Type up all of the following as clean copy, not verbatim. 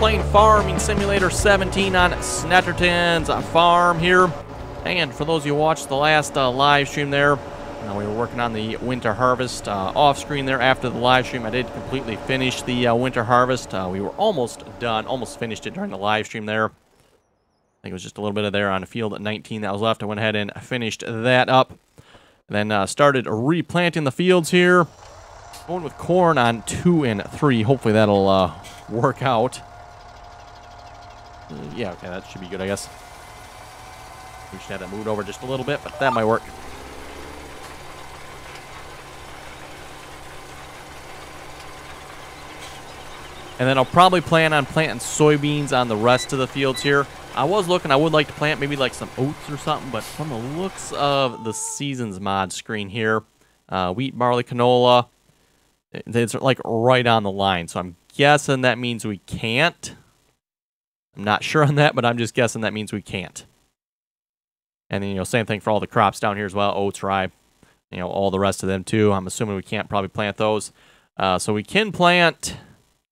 playing Farming Simulator 17 on Snettertons Farm here. And for those of you who watched the last live stream there, we were working on the winter harvest off screen there after the live stream. I did completely finish the winter harvest. We were almost done, almost finished it during the live stream there. I think it was just a little bit of there on field 19 that was left. I went ahead and finished that up. And then started replanting the fields here. Going with corn on 2 and 3. Hopefully that'll work out. Yeah, okay, that should be good, I guess. We should have that moved over just a little bit, but that might work. And then I'll probably plan on planting soybeans on the rest of the fields here. I was looking, I would like to plant maybe like some oats or something, but from the looks of the seasons mod screen here, wheat, barley, canola, it's like right on the line. So I'm guessing that means we can't. I'm not sure on that, but I'm just guessing that means we can't. And then, same thing for all the crops down here as well. Oats, rye, all the rest of them too. I'm assuming we can't probably plant those. So we can plant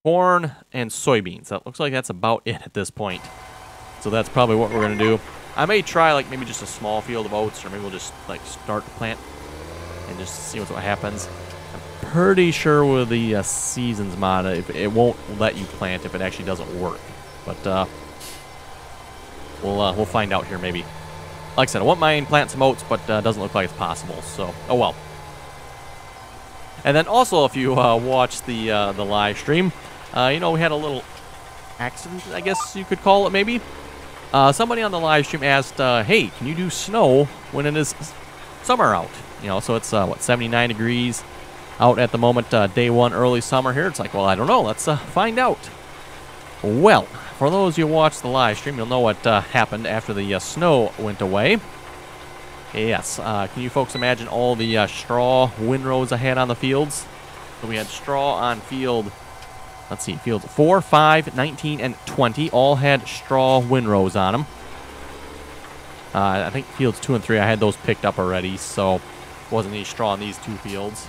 corn and soybeans. That looks like that's about it at this point. So that's probably what we're going to do. I may try like maybe just a small field of oats, or maybe we'll just like start to plant and just see what happens. I'm pretty sure with the seasons mod, it won't let you plant if it actually doesn't work. But we'll find out here maybe. Like I said, I want mine plant some oats, but doesn't look like it's possible. So oh well. And then also, if you watch the live stream, we had a little accident, I guess you could call it maybe. Somebody on the live stream asked, hey, can you do snow when it is summer out? So it's, what, 79 degrees out at the moment, day one, early summer here. It's like, well, I don't know. Let's find out. Well, for those of you who watched the live stream, you'll know what happened after the snow went away. Yes, can you folks imagine all the straw windrows I had on the fields? So we had straw on field, let's see, fields 4, 5, 19, and 20 all had straw windrows on them. I think fields 2 and 3, I had those picked up already, so wasn't any straw on these 2 fields.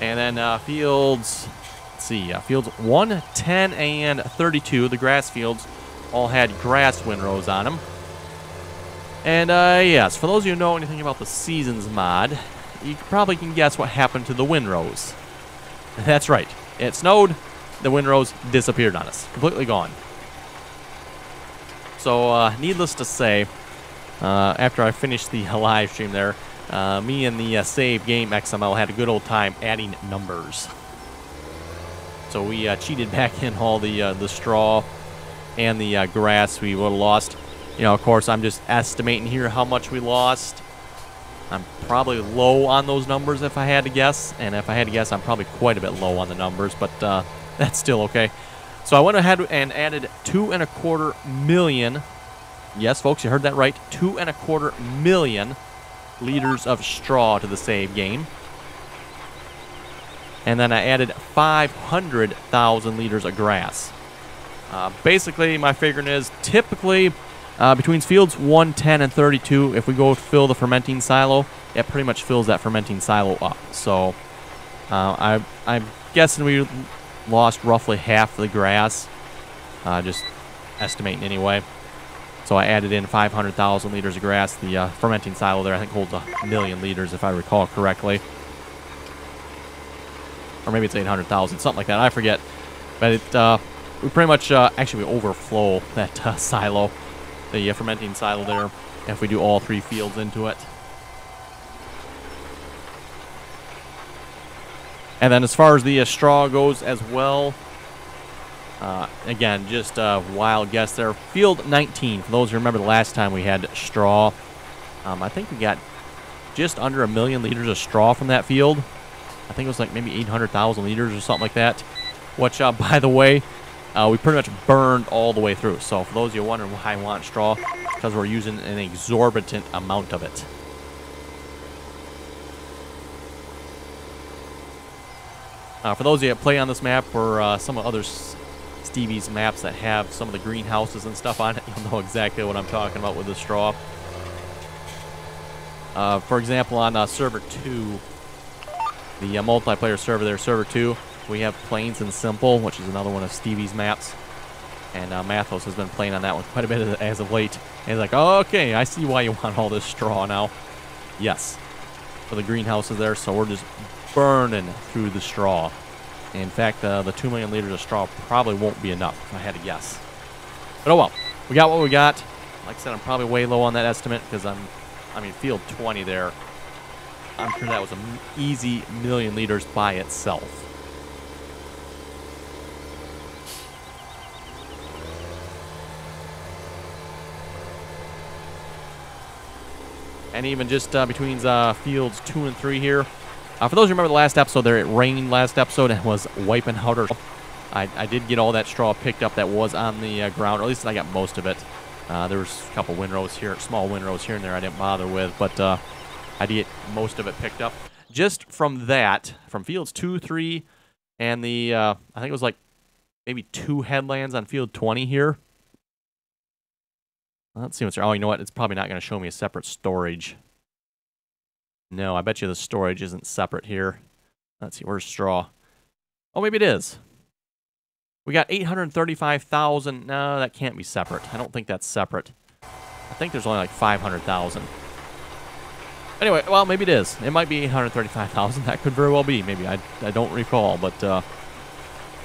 And then fields, let's see, fields 1, 10, and 32, the grass fields, all had grass windrows on them. And yes, for those of you who know anything about the seasons mod, you probably can guess what happened to the windrows. That's right, it snowed. The windrows disappeared on us. Completely gone. So, needless to say, after I finished the live stream there, me and the save game XML had a good old time adding numbers. So we cheated back in all the straw and the grass we would have lost. Of course, I'm just estimating here how much we lost. I'm probably low on those numbers if I had to guess. And if I had to guess, I'm probably quite a bit low on the numbers, but that's still okay. So I went ahead and added 2.25 million. Yes, folks, you heard that right. 2.25 million liters of straw to the save game. And then I added 500,000 liters of grass. Basically, my figuring is typically between fields 1, 10, and 32, if we go fill the fermenting silo, it pretty much fills that fermenting silo up. So I'm guessing we lost roughly half the grass, just estimating anyway. So I added in 500,000 liters of grass. The fermenting silo there, I think, holds 1 million liters, if I recall correctly. Or maybe it's 800,000, something like that. I forget. But it, we pretty much, actually, we overflow that silo, the fermenting silo there, if we do all 3 fields into it. And then as far as the straw goes as well, again, just a wild guess there. Field 19, for those who remember the last time we had straw, I think we got just under 1 million liters of straw from that field. I think it was like maybe 800,000 liters or something like that. Which, by the way, we pretty much burned all the way through. So for those of you wondering why I want straw, it's because we're using an exorbitant amount of it. For those of you that play on this map or some of other Stevie's maps that have some of the greenhouses and stuff on it, you'll know exactly what I'm talking about with the straw. For example, on server 2, the multiplayer server there, server 2, we have Plains and Simple, which is another one of Stevie's maps. And Mathos has been playing on that one quite a bit as of late. And he's like, oh, okay, I see why you want all this straw now. Yes. For the greenhouses there, so we're just burning through the straw. In fact, the 2 million liters of straw probably won't be enough, if I had to guess. But oh well. We got what we got. Like I said, I'm probably way low on that estimate because I mean, field 20 there. I'm sure that was an easy million liters by itself. And even just between fields 2 and 3 here. For those who remember the last episode there, it rained last episode and was wiping out our... I did get all that straw picked up that was on the ground, or at least I got most of it. There was a couple windrows here, small windrows here and there I didn't bother with, but I did get most of it picked up. Just from that, from fields 2, 3, and the, I think it was like maybe 2 headlands on field 20 here. Let's see what's there. Oh, you know what? It's probably not going to show me a separate storage. No, I bet you the storage isn't separate here. Let's see, where's straw? Oh, maybe it is. We got 835,000. No, that can't be separate. I don't think that's separate. I think there's only like 500,000. Anyway, well, maybe it is. It might be 835,000. That could very well be. Maybe. I don't recall, but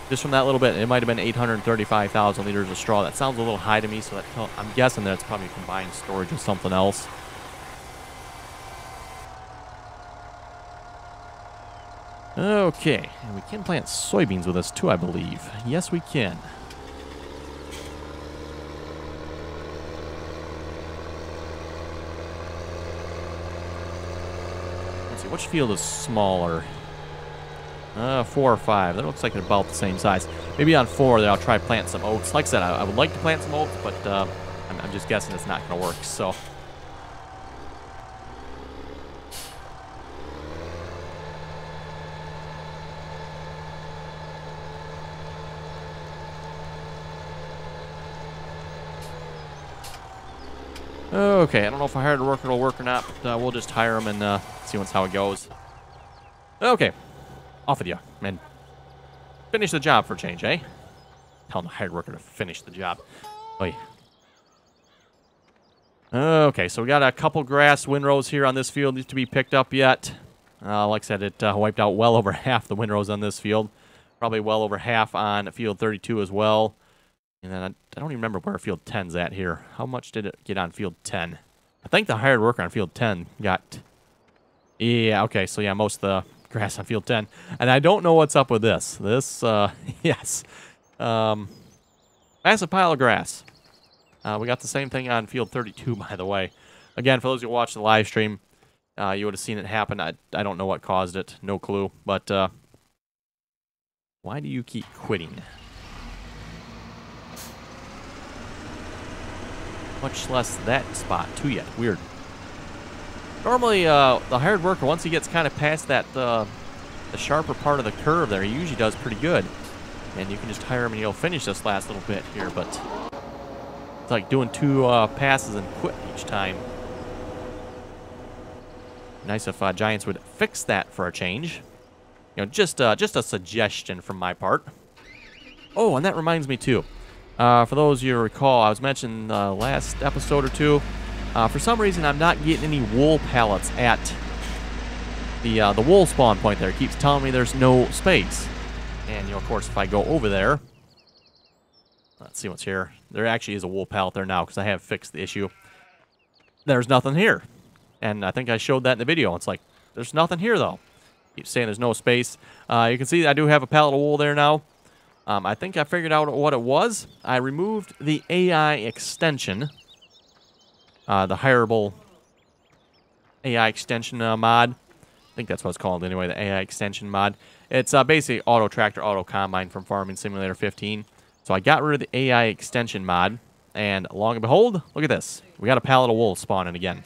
just from that little bit, it might have been 835,000 liters of straw. That sounds a little high to me, so I'm guessing that it's probably combined storage with something else. Okay, and we can plant soybeans with this too, I believe. Yes, we can. Let's see, which field is smaller? 4 or 5. That looks like they're about the same size. Maybe on 4 there I'll try plant some oats. Like I said, I would like to plant some oats, but I'm just guessing it's not going to work, so... Okay, I don't know if I hired a worker it'll work or not, but we'll just hire him and see how it goes. Okay, off with you, and finish the job for a change, eh? Tell the hired worker to finish the job. Oy. Okay, so we got a couple grass windrows here on this field needs to be picked up yet. Like I said, it wiped out well over half the windrows on this field. Probably well over half on field 32 as well. And then I don't even remember where field 10's at here. How much did it get on field 10? I think the hired worker on field 10 got... Yeah, okay, so yeah, most of the grass on field 10. And I don't know what's up with this. This, yes. Massive pile of grass. We got the same thing on field 32, by the way. Again, for those who watched the live stream, you would have seen it happen. I don't know what caused it. No clue. But why do you keep quitting? Much less that spot, too, yet. Weird. Normally, the hired worker, once he gets kind of past that, the sharper part of the curve there, he usually does pretty good. And you can just hire him and he'll finish this last little bit here, but it's like doing 2 passes and quit each time. Nice if Giants would fix that for a change. You know, just a suggestion from my part. Oh, and that reminds me, too. For those of you who recall, I was mentioning last episode or two, for some reason I'm not getting any wool pallets at the wool spawn point there. It keeps telling me there's no space. And, you know, of course, if I go over there, let's see what's here. There actually is a wool pallet there now because I have fixed the issue. There's nothing here. And I think I showed that in the video. It's like, there's nothing here, though. Keeps saying there's no space. You can see I do have a pallet of wool there now. I think I figured out what it was. I removed the AI extension, the hireable AI extension mod. I think that's what it's called anyway, the AI extension mod. It's basically Auto Tractor, Auto Combine from Farming Simulator 15. So I got rid of the AI extension mod, and lo and behold, look at this. We got a pallet of wool spawning again.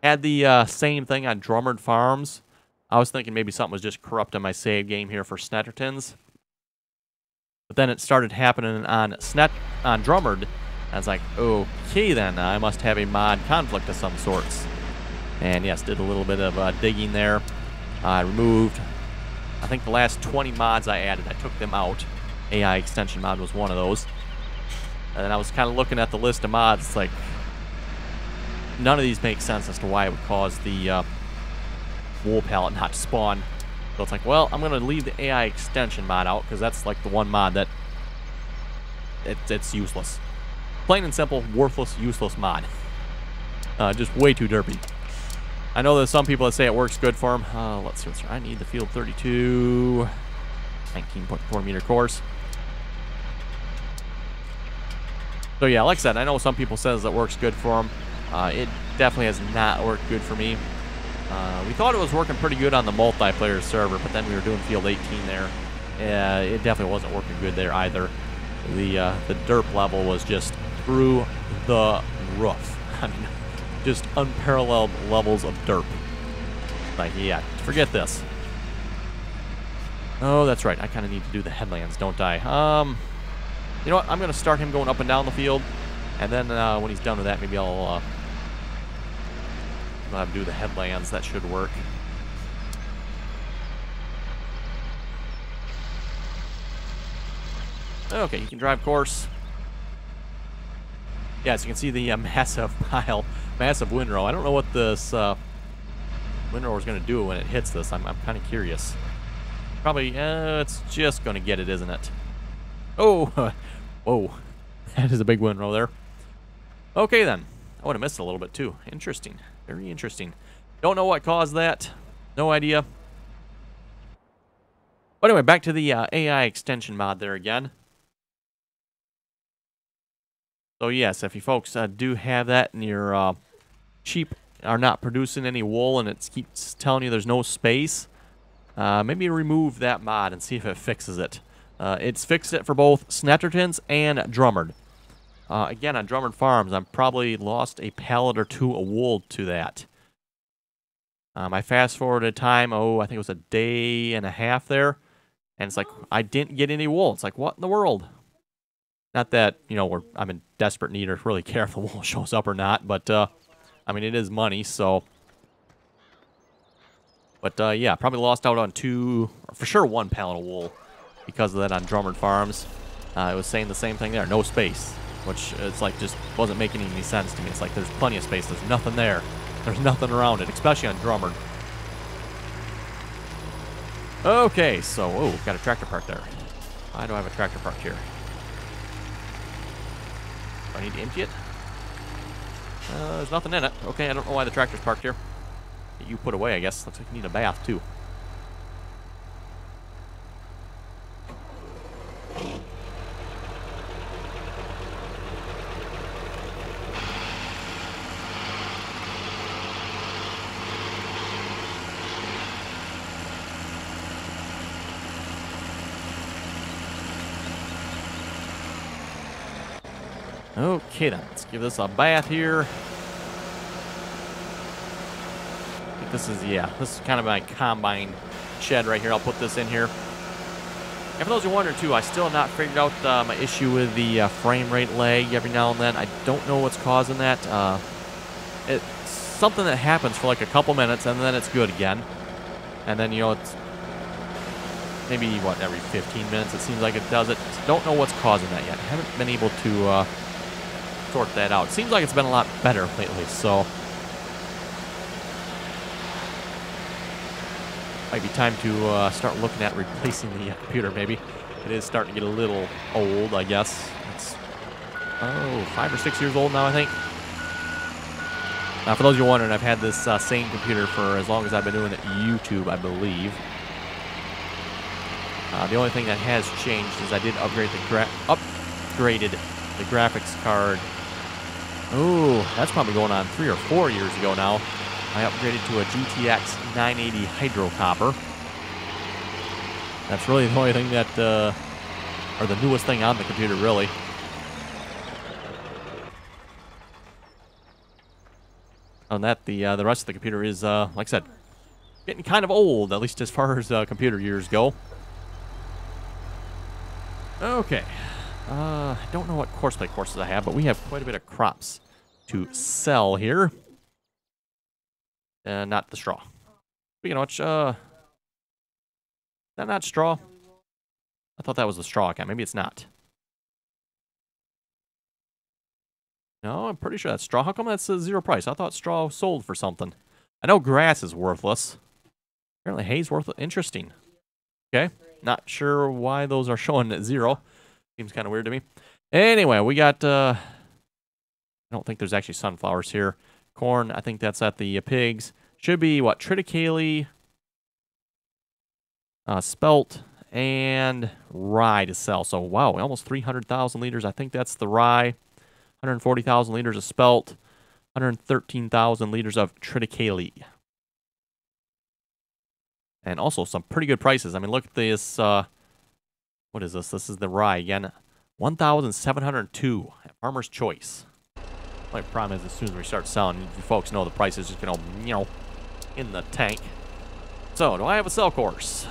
Had the same thing on Drummond Farms. I was thinking maybe something was just corrupt on my save game here for Snettertons. But then it started happening on Drummond. And I was like, okay then, I must have a mod conflict of some sorts. And yes, did a little bit of digging there. I removed, I think the last 20 mods I added, I took them out. AI extension mod was one of those. And then I was kind of looking at the list of mods. It's like, none of these make sense as to why it would cause the wool pallet not to spawn. So it's like, well, I'm going to leave the AI extension mod out, because that's like the one mod that it's useless. Plain and simple, worthless, useless mod. Just way too derpy. I know there's some people that say it works good for them. Let's see what's I need the field 32, 19.4 meter course. So yeah, like I said, I know some people says it works good for them. It definitely has not worked good for me. We thought it was working pretty good on the multiplayer server, but then we were doing field 18 there. It definitely wasn't working good there either. The derp level was just through the roof. I mean, just unparalleled levels of derp. Like, yeah, forget this. Oh, that's right. I kind of need to do the headlands, don't I? You know what? I'm going to start him going up and down the field. And then when he's done with that, maybe I'll have him do the headlands. That should work. Okay, you can drive course. Yeah, so you can see the massive windrow. I don't know what this windrow is going to do when it hits this. I'm kind of curious. Probably, it's just going to get it, isn't it? Oh, whoa. That is a big windrow there. Okay, then. I would have missed it a little bit, too. Interesting. Very interesting. Don't know what caused that. No idea. But anyway, back to the AI extension mod there again. So yes, if you folks do have that and your sheep are not producing any wool and it keeps telling you there's no space, maybe remove that mod and see if it fixes it. It's fixed it for both Snettertons and Drummond. Again, on Drummond Farms, I've probably lost a pallet or two of wool to that. I fast-forwarded time, I think it was a day and a half there, and it's like, I didn't get any wool. It's like, what in the world? Not that, you know, I'm in desperate need or really care if the wool shows up or not, but, I mean, it is money, so. But, yeah, probably lost out on for sure one pallet of wool because of that on Drummond Farms. It was saying the same thing there, no space, which it's like just wasn't making any sense to me. It's like there's plenty of space, there's nothing there. There's nothing around it, especially on Drummond. Okay, so, got a tractor parked there. Why do I have a tractor parked here? Do I need to empty it? There's nothing in it. Okay, I don't know why the tractor's parked here. You put away, I guess. Looks like you need a bath, too. Okay, then. Let's give this a bath here. I think this is kind of my combine shed right here. I'll put this in here. And for those who wonder, too, I still have not figured out my issue with the frame rate lag every now and then. I don't know what's causing that. It's something that happens for like a couple minutes, and then it's good again. And then, you know, it's maybe, every 15 minutes it seems like it does it. Don't know what's causing that yet. I haven't been able to sort that out. It seems like it's been a lot better lately, so might be time to start looking at replacing the computer, maybe. It is starting to get a little old, I guess. It's, 5 or 6 years old now, I think. For those of you wondering, I've had this same computer for as long as I've been doing YouTube, I believe. The only thing that has changed is I did upgrade upgraded the graphics card. Oh, that's probably going on 3 or 4 years ago now. I upgraded to a GTX 980 Hydro Copper. That's really the only thing that, or the newest thing on the computer, really. On that, the rest of the computer is, like I said, getting kind of old, at least as far as computer years go. Okay. I don't know what courseplay courses I have, but we have quite a bit of crops to sell here. Not the straw. Speaking of which, is that not straw? I thought that was the straw account. Maybe it's not. No, I'm pretty sure that's straw. How come that's zero price? I thought straw sold for something. I know grass is worthless. Apparently hay's worthless. Interesting. Okay. Not sure why those are showing at zero. Seems kind of weird to me. Anyway, we got... I don't think there's actually sunflowers here. Corn, I think that's at the pigs. Should be, what, triticale, spelt, and rye to sell. So, wow, almost 300,000 liters. I think that's the rye. 140,000 liters of spelt. 113,000 liters of triticale. And also some pretty good prices. I mean, look at this. What is this? This is the rye again. 1,702 at Farmer's Choice. My problem is as soon as we start selling, you folks know the price is just going to, in the tank. So, do I have a sell course?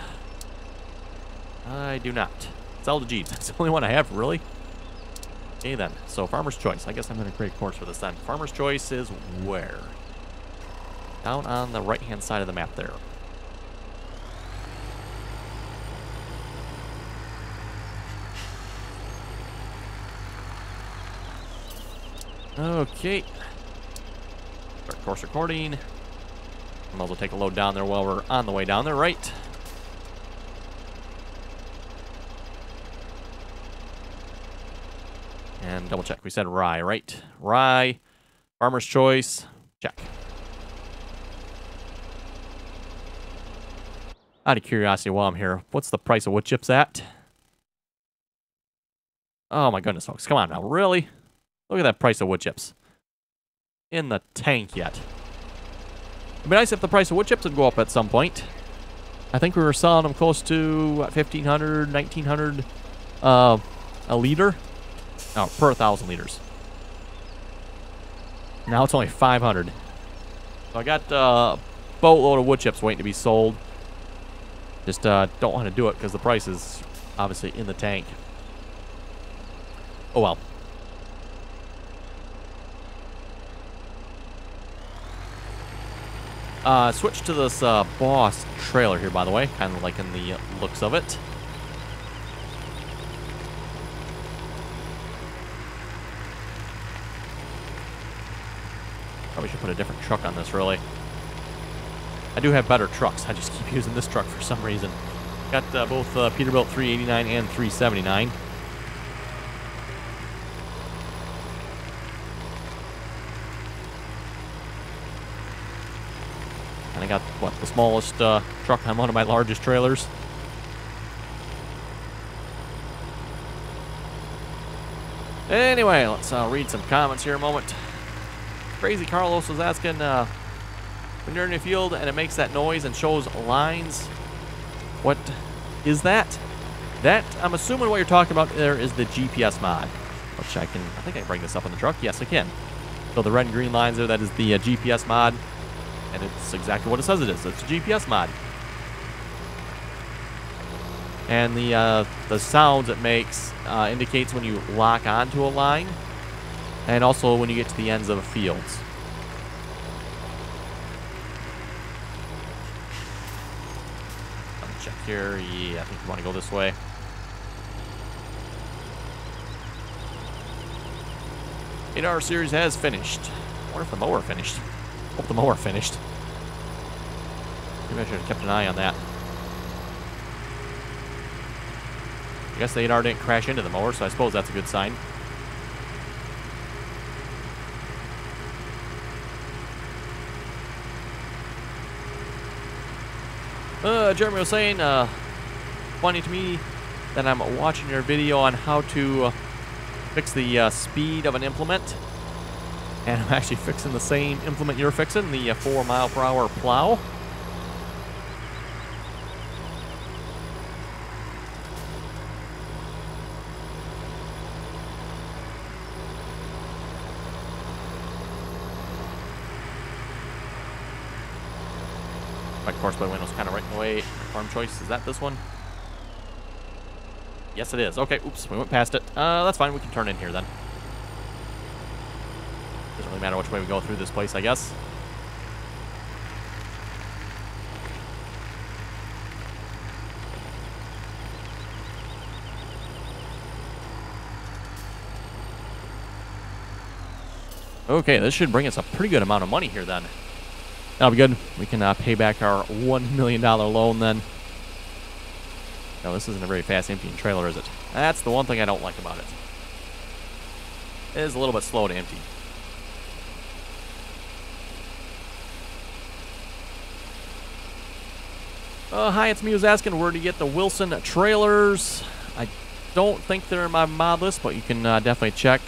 I do not. Sell to Jeeves. That's the only one I have, really. Okay, then. So, Farmer's Choice. I guess I'm going to create a course for this then. Farmer's Choice is where? Down on the right-hand side of the map there. Okay. Start course recording. Might as well take a load down there while we're on the way down there, right? And double check. We said rye, right? Rye. Farmer's Choice. Check. Out of curiosity while I'm here, what's the price of wood chips at? Oh my goodness, folks. Come on now. Really? Look at that price of wood chips. In the tank yet. It'd be nice if the price of wood chips would go up at some point. I think we were selling them close to, what, 1,500, 1,900 a liter? No, per 1,000 liters. Now it's only 500. So I got a boatload of wood chips waiting to be sold. Just don't want to do it because the price is obviously in the tank. Oh well. Switch to this Boss trailer here, by the way. Kind of liking the looks of it. Probably should put a different truck on this, really. I do have better trucks. I just keep using this truck for some reason. Got both Peterbilt 389 and 379. And I got, what, the smallest truck on one of my largest trailers. Anyway, let's read some comments here a moment. Crazy Carlos was asking, when you're in a field and it makes that noise and shows lines, what is that? That, I'm assuming what you're talking about there is the GPS mod. Which I think I can bring this up on the truck. Yes, I can. So the red and green lines there, that is the GPS mod. And it's exactly what it says it is. It's a GPS mod. And the sounds it makes indicates when you lock onto a line. And also when you get to the ends of fields. Let me check here. Yeah, I think you want to go this way. Our series has finished. I wonder if the mower finished. Hope the mower finished. Maybe I should have kept an eye on that. I guess the 8R didn't crash into the mower, so I suppose that's a good sign. Jeremy was saying, funny to me that I'm watching your video on how to fix the speed of an implement. And I'm actually fixing the same implement you're fixing, the 4 mile per hour plow. My course by window's kind of right in the way. Farm Choice, is that this one? Yes, it is. Okay, oops, we went past it. That's fine, we can turn in here then. Doesn't really matter which way we go through this place, I guess. Okay, this should bring us a pretty good amount of money here then. That'll be good. We can pay back our $1 million loan then. No, this isn't a very fast emptying trailer, is it? That's the one thing I don't like about it. It is a little bit slow to empty. Hi, it's me who's asking where to get the Wilson trailers. I don't think they're in my mod list, but you can definitely check.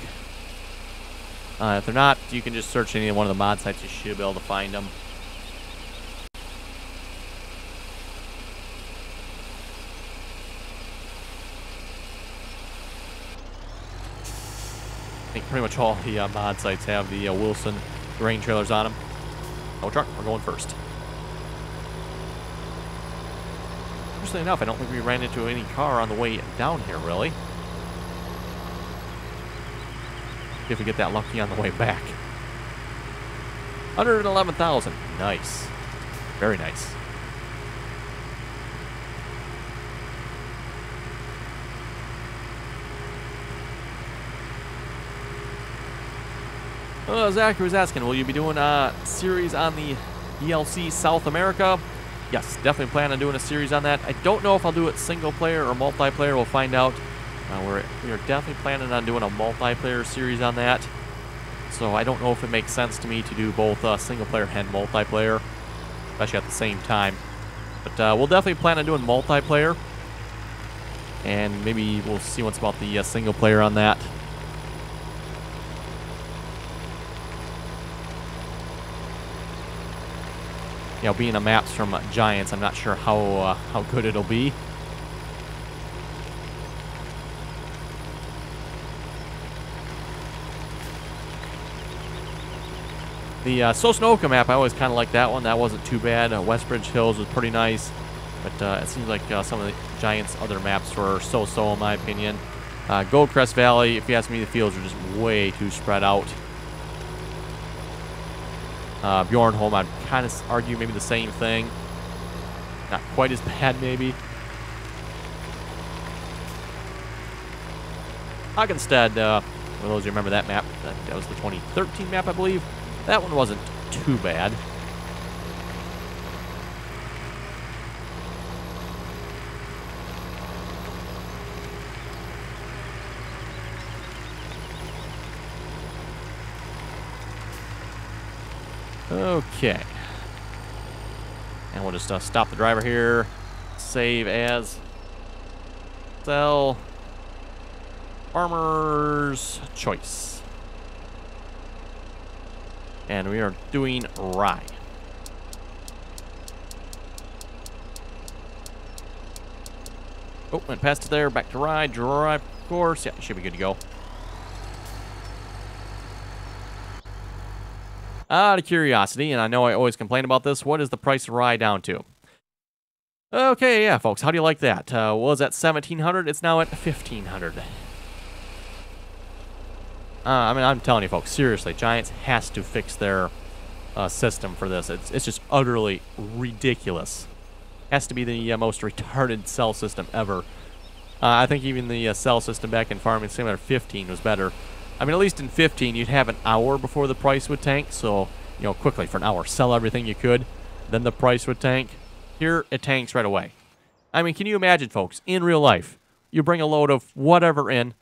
If they're not, you can just search any one of the mod sites. You should be able to find them. I think pretty much all the mod sites have the Wilson grain trailers on them. No truck, we're going first. Interestingly enough, I don't think we ran into any car on the way down here, really. See if we get that lucky on the way back. 111,000. Nice. Very nice. Zachary was asking, will you be doing a series on the DLC South America? Yes, definitely plan on doing a series on that. I don't know if I'll do it single player or multiplayer. We'll find out. We are definitely planning on doing a multiplayer series on that. So I don't know if it makes sense to me to do both single player and multiplayer, especially at the same time. But we'll definitely plan on doing multiplayer. And maybe we'll see what's about the single player on that. You know, being a maps from Giants, I'm not sure how good it'll be. The Sosnoka map, I always kind of like that one. That wasn't too bad. Westbridge Hills was pretty nice. But it seems like some of the Giants' other maps were so-so, in my opinion. Goldcrest Valley, if you ask me, the fields are just way too spread out. Bjornholm, I'd kind of argue maybe the same thing. Not quite as bad, maybe. Haagenstad, for those who remember that map, that was the 2013 map, I believe. That one wasn't too bad. Okay. And we'll just stop the driver here. Save as. Sell. Farmer's Choice. And we are doing rye. Oh, went past it there. Back to rye. Dry, of course. Yeah, should be good to go. Out of curiosity, and I know I always complain about this, what is the price of rye down to? Okay, yeah, folks, how do you like that? Was at $1,700, it's now at $1,500. I mean, I'm telling you, folks, seriously, Giants has to fix their system for this. It's just utterly ridiculous. Has to be the most retarded cell system ever. I think even the cell system back in Farming Simulator 15 was better. I mean, at least in 15, you'd have an hour before the price would tank. So, you know, quickly for an hour, sell everything you could. Then the price would tank. Here, it tanks right away. I mean, can you imagine, folks, in real life, you bring a load of whatever in,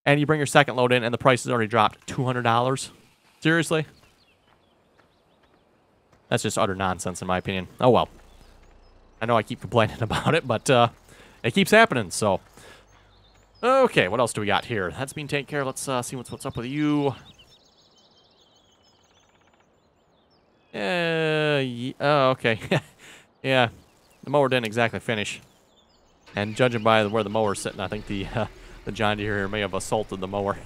and you bring your second load in, and the price has already dropped $200? Seriously? That's just utter nonsense, in my opinion. Oh, well. I know I keep complaining about it, but it keeps happening, so... Okay, what else do we got here? That's been taken care of. Let's see what's up with you. Oh, okay. Yeah, the mower didn't exactly finish. And judging by where the mower's sitting, I think the John Deere here may have assaulted the mower.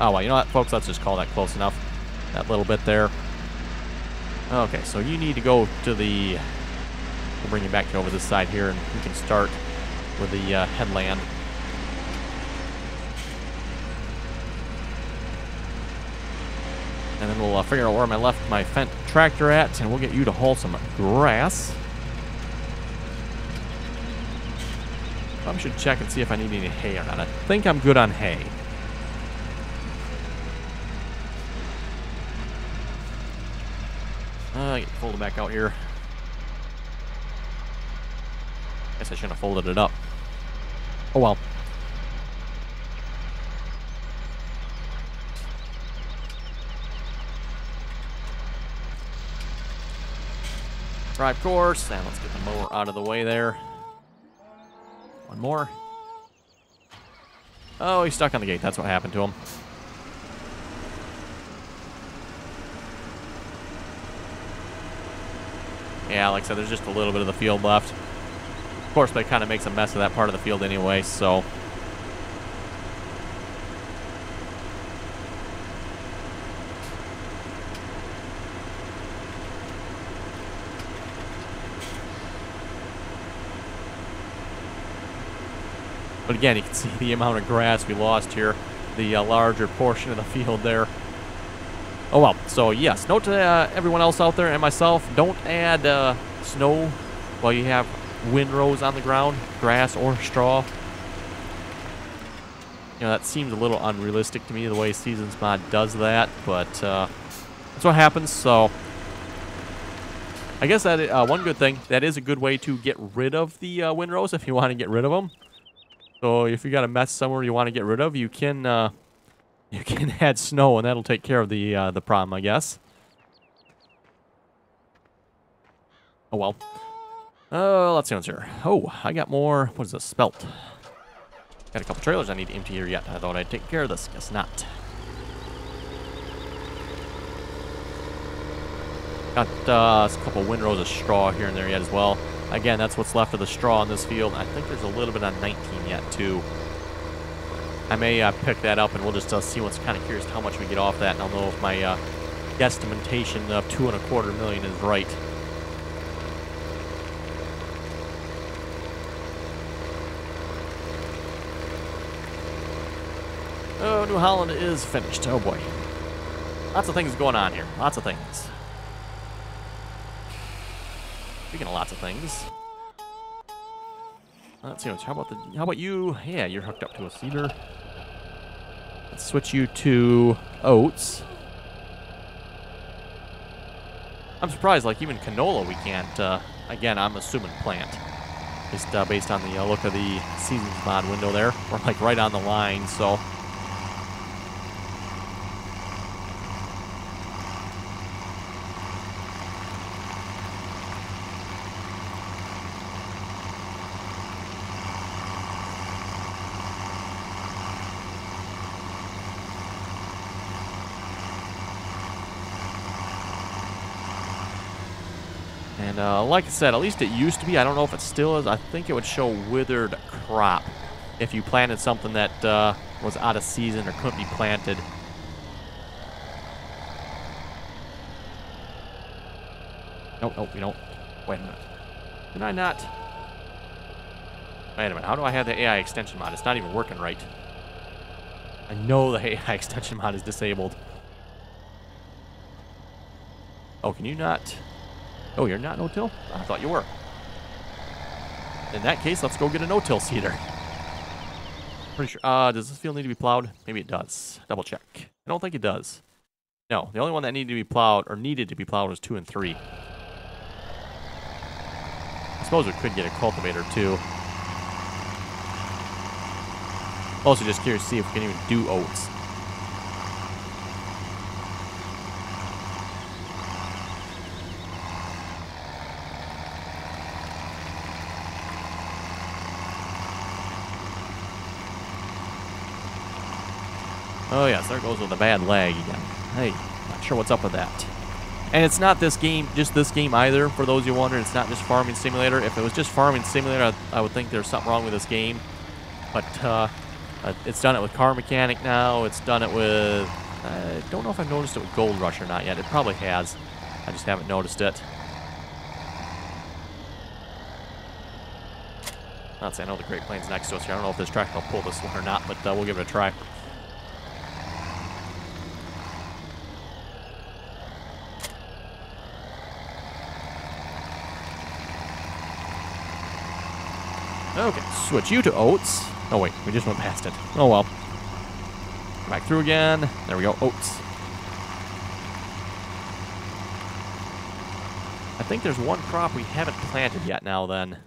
Oh, well, you know what, folks? Let's just call that close enough. That little bit there. Okay, so you need to go to the... We'll bring you back over this side here, and we can start with the headland. And then we'll figure out where I left my Fendt tractor at, and we'll get you to haul some grass. I should check and see if I need any hay or not. I think I'm good on hay. I get folded back out here. Guess I shouldn't have folded it up. Oh well. Drive course, and let's get the mower out of the way there. One more. Oh, he's stuck on the gate. That's what happened to him. Yeah, like I said, there's just a little bit of the field left. Of course, that kind of makes a mess of that part of the field anyway, so... But again, you can see the amount of grass we lost here, the larger portion of the field there. Oh well, so yes, note to everyone else out there and myself, don't add snow while you have windrows on the ground, grass or straw. You know, that seems a little unrealistic to me, the way Seasons Mod does that, but that's what happens, so... I guess that one good thing, that is a good way to get rid of the windrows if you want to get rid of them. So if you got a mess somewhere you want to get rid of, you can add snow, and that'll take care of the problem, I guess. Oh well. Let's see what's here. Oh, I got more. What is this? Spelt. Got a couple trailers I need to empty here yet. I thought I'd take care of this. Guess not. Got a couple windrows of straw here and there yet as well. Again, that's what's left of the straw in this field. I think there's a little bit on 19 yet, too. I may pick that up, and we'll just see what's kind of curious how much we get off that, and I'll know if my guesstimation of $2.25 million is right. Oh, New Holland is finished. Oh, boy. Lots of things going on here. Lots of things. Speaking of lots of things, let's see. How about you? Yeah, you're hooked up to a seeder. Let's switch you to oats. I'm surprised. Like even canola, we can't. Again, I'm assuming plant, just based on the look of the Seasons Mod window there. We're like right on the line, so. And like I said, at least it used to be. I don't know if it still is. I think it would show withered crop if you planted something that was out of season or couldn't be planted. Nope, we don't. Wait a minute. Did I not? Wait a minute. How do I have the AI extension mod? It's not even working right. I know the AI extension mod is disabled. Oh, can you not? Oh, you're not no-till? I thought you were. In that case, let's go get a no-till seeder. Pretty sure. Does this field need to be plowed? Maybe it does. Double check. I don't think it does. No, the only one that needed to be plowed, or needed to be plowed, was 2 and 3. I suppose we could get a cultivator, too. Also just curious to see if we can even do oats. Oh yes, there goes with a bad lag again. Hey, not sure what's up with that. And it's not this game, just this game either, for those you wonder. It's not just Farming Simulator. If it was just Farming Simulator, I would think there's something wrong with this game. But it's done it with Car Mechanic now. It's done it with... I don't know if I've noticed it with Gold Rush or not yet. It probably has. I just haven't noticed it. Let's see, I know the Great Plains next to us here. I don't know if this tractor will pull this one or not, but we'll give it a try. Okay, switch you to oats. Oh, wait, we just went past it. Oh, well. Go back through again. There we go, oats. I think there's one crop we haven't planted yet now, then.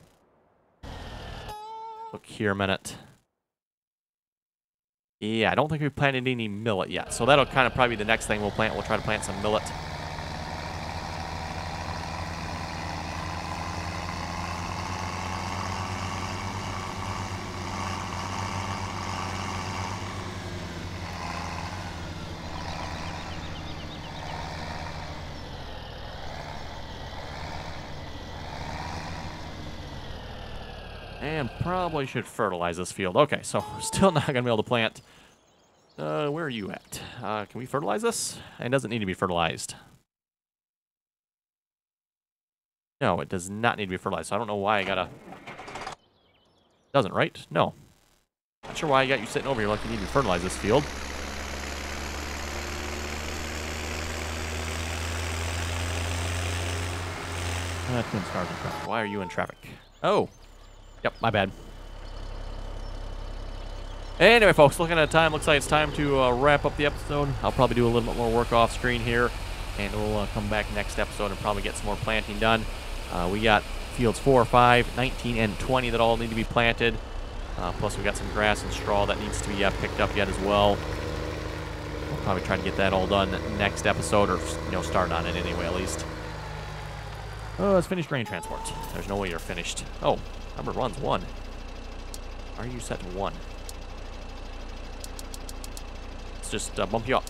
Look here a minute. Yeah, I don't think we've planted any millet yet, so that'll kind of probably be the next thing we'll plant. We'll try to plant some millet. And probably should fertilize this field. Okay, so we're still not going to be able to plant. Where are you at? Can we fertilize this? It doesn't need to be fertilized. No, it does not need to be fertilized. So I don't know why I gotta... Doesn't, right? No. Not sure why I got you sitting over here like you need to fertilize this field. Twin Stars in traffic. Why are you in traffic? Oh. Yep, my bad. Anyway, folks, looking at the time, looks like it's time to wrap up the episode. I'll probably do a little bit more work off screen here, and we'll come back next episode and probably get some more planting done. We got fields 4, 5, 19, and 20 that all need to be planted. Plus, we got some grass and straw that needs to be picked up yet as well. We'll probably try to get that all done next episode, or start on it anyway, at least. Oh, let's finish grain transport. There's no way you're finished. Oh, number runs 1. Are you set to 1? Let's just bump you up.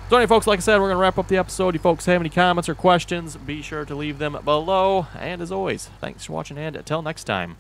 So anyway, folks, like I said, we're going to wrap up the episode. You folks have any comments or questions, be sure to leave them below. And as always, thanks for watching, and until next time.